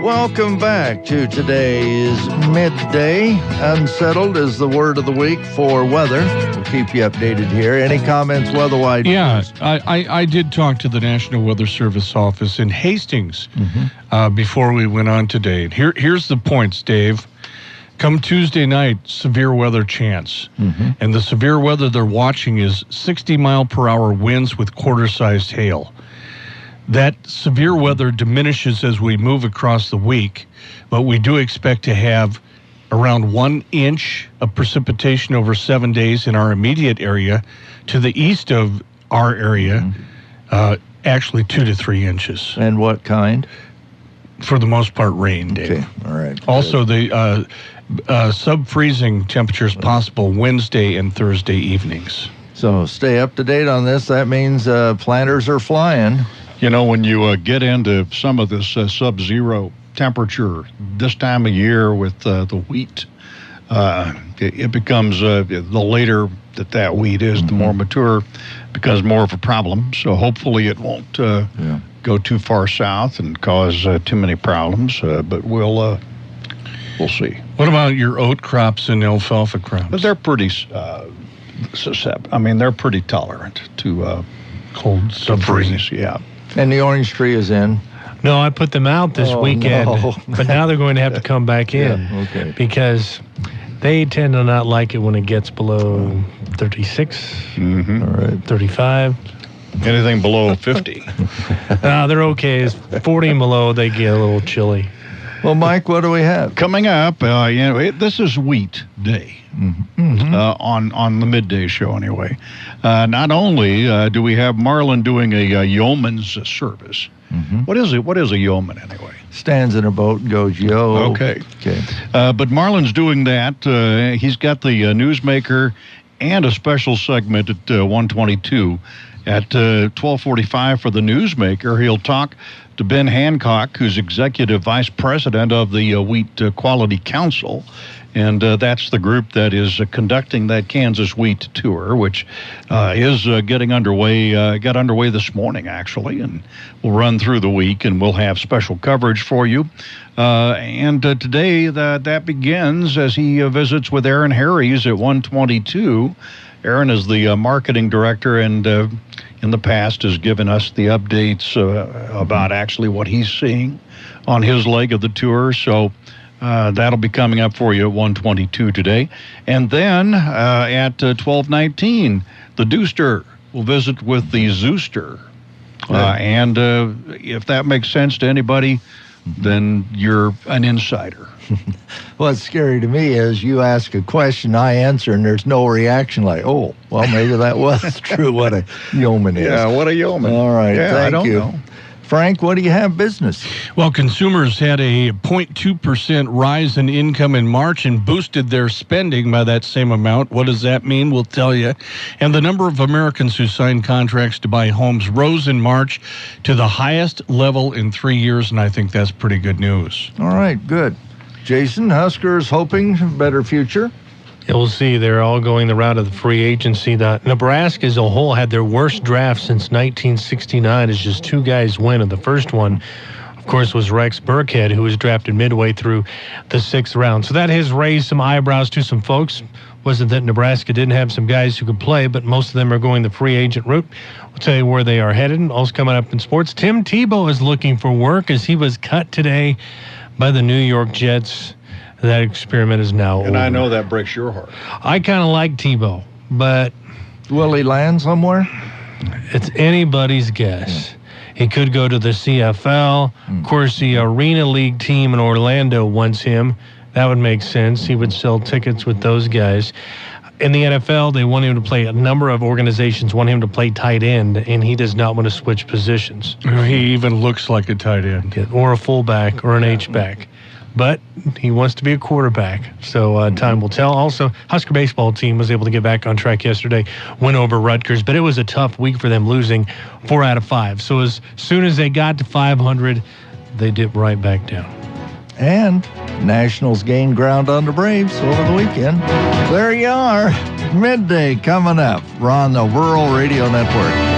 welcome back to today's Midday. Unsettled is the word of the week for weather. We'll keep you updated here. Any comments weather-wise? Yeah, I did talk to the National Weather Service office in Hastings before we went on today. Here's the points, Dave. Come Tuesday night, severe weather chance. And the severe weather they're watching is 60-mile-per-hour winds with quarter-sized hail. That severe weather diminishes as we move across the week, but we do expect to have around 1 inch of precipitation over 7 days in our immediate area. To the east of our area, actually 2 to 3 inches. And what kind? For the most part, rain, Dave. Okay, all right. Also, the sub-freezing temperatures possible Wednesday and Thursday evenings. So stay up to date on this. That means planters are flying. You know, when you get into some of this sub-zero temperature this time of year with the wheat, it becomes, the later that wheat is, the more mature, becomes more of a problem. So hopefully it won't go too far south and cause too many problems, but we'll see. What about your oat crops and alfalfa crops? But they're pretty they're pretty tolerant to cold sub-freeze. Yeah. And the orange tree is in. No, I put them out this weekend, but now they're going to have to come back in because they tend to not like it when it gets below 36, all right, 35. Anything below 50. They're okay. It's 40 and below, they get a little chilly. Well, Mike, what do we have? Coming up, this is Wheat Day on the midday show anyway. Not only do we have Marlin doing a yeoman's service. What is it? What is a yeoman anyway? Stands in a boat and goes, yo. Okay. But Marlin's doing that. He's got the newsmaker and a special segment at 1:22. At 12:45 for the newsmaker, he'll talk to Ben Hancock, who's executive vice president of the Wheat Quality Council. And that's the group that is conducting that Kansas wheat tour, which is getting underway, got underway this morning, actually, and will run through the week, and we'll have special coverage for you. And today, that begins as he visits with Aaron Harries at 1:22. Aaron is the marketing director, and in the past has given us the updates about actually what he's seeing on his leg of the tour. So that'll be coming up for you at 1:22 today. And then at 12:19, the Dooster will visit with the Zooster. And if that makes sense to anybody, then you're an insider. What's scary to me is you ask a question, I answer, and there's no reaction like, oh, well, maybe that was true what a yeoman is. Yeah, what a yeoman. All right, thank you. Know. Frank, what do you have business? Well, consumers had a 0.2% rise in income in March and boosted their spending by that same amount. What does that mean? We'll tell you. And the number of Americans who signed contracts to buy homes rose in March to the highest level in 3 years, and I think that's pretty good news. All right, good. Jayson, Huskers hoping for a better future? Yeah, we'll see. They're all going the route of the free agency. Nebraska as a whole had their worst draft since 1969 as just 2 guys win. And the first one, of course, was Rex Burkhead, who was drafted midway through the 6th round. So that has raised some eyebrows to some folks. Wasn't that Nebraska didn't have some guys who could play, but most of them are going the free agent route. We'll tell you where they are headed. Also coming up in sports, Tim Tebow is looking for work as he was cut today by the New York Jets. That experiment is now over. And I know that breaks your heart. I kind of like Tebow, but... Will he land somewhere? It's anybody's guess. He could go to the CFL. Of course, the Arena League team in Orlando wants him. That would make sense. He would sell tickets with those guys. In the NFL, they want him to play, a number of organizations want him to play tight end, and he does not want to switch positions. He even looks like a tight end. Or a fullback or an H-back. But he wants to be a quarterback, so time will tell. Also, Husker baseball team was able to get back on track yesterday, win over Rutgers, but it was a tough week for them, losing 4 out of 5. So as soon as they got to 500, they dipped right back down. And Nationals gained ground on the Braves over the weekend. There you are. Midday coming up. We're on the Rural Radio Network.